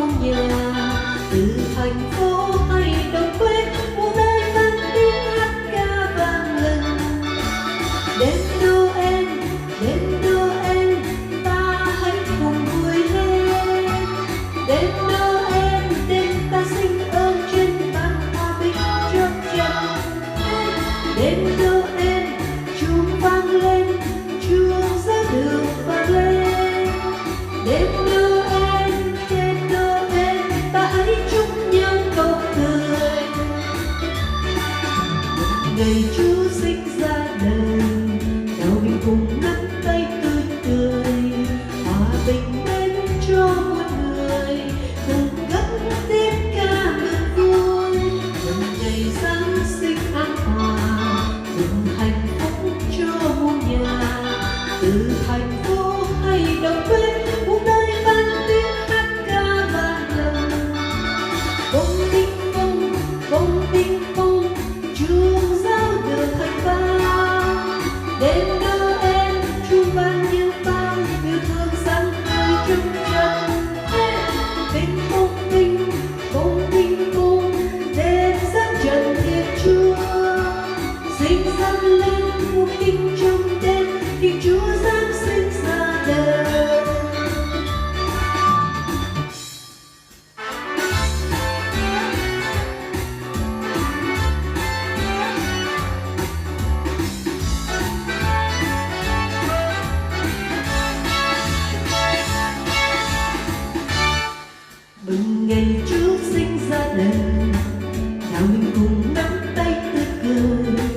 muôn nhà. Từ thành phố hay đồng quê, muôn nơi vang tiếng hát ca vang lên. Đêm Noel, đêm Noel, ta hãy cùng vui lên. Đêm Noel, đêm ta sinh ơn trên ban hòa bình cho chân. Đêm Noel, chuông vang lên, chuông giao đường vang lên. Đêm Noel, đêm Noel, ta hãy chúc nhau câu cười. Ngày Chúa sinh ra đời, nào mình cùng nắm tay tươi cười, hòa bình đến cho muôn người, cùng cất tiếng ca mừng vui. Mừng ngày Giáng sinh an hòa, mừng hạnh phúc cho muôn nhà. Từ thành phố hay đồng quê, muôn nơi vang tiếng hát ca vang lên. Bông đinh bông, bông đinh bông, chuông giao đường thành vang. Đêm Noel, chuông vang như bao yêu thương sáng tươi trong chân. Binh bông binh, bông đinh bông, đêm giáng trần Thiên Chúa. Sinh ra lên muôn kinh trong đêm, khi Chúa Giáng sinh ra đời. Mừng ngày Chúa sinh ra đời, nào mình cùng nắm tay tươi cười,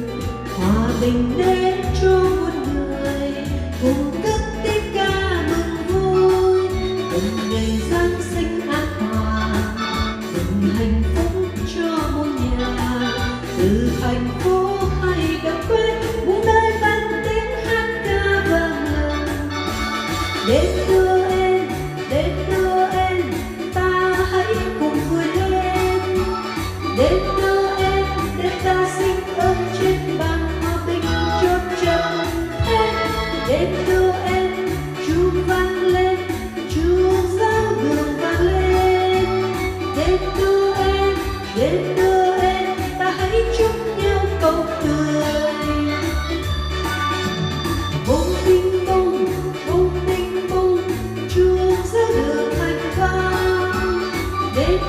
hòa bình đến cho muôn người, cùng cất tiếng ca mừng vui. Mừng ngày Giáng sinh an hòa, mừng hạnh phúc cho muôn nhà. Từ thành phố hay đồng quê, muôn nơi vang tiếng hát ca vang lên. Đêm Noel, đêm Noel, ta hãy cùng vui lên. Đêm Noel, đêm ta sinh ơn trên ban hòa bình cho chân. Đêm Noel, chuông vang lên, chuông giao đường vang lên. Đêm Noel, đêm Noel, ta hãy chúc nhau câu cười. Bông đinh bông, bông đinh bông, chuông giao đường thành vang. Đêm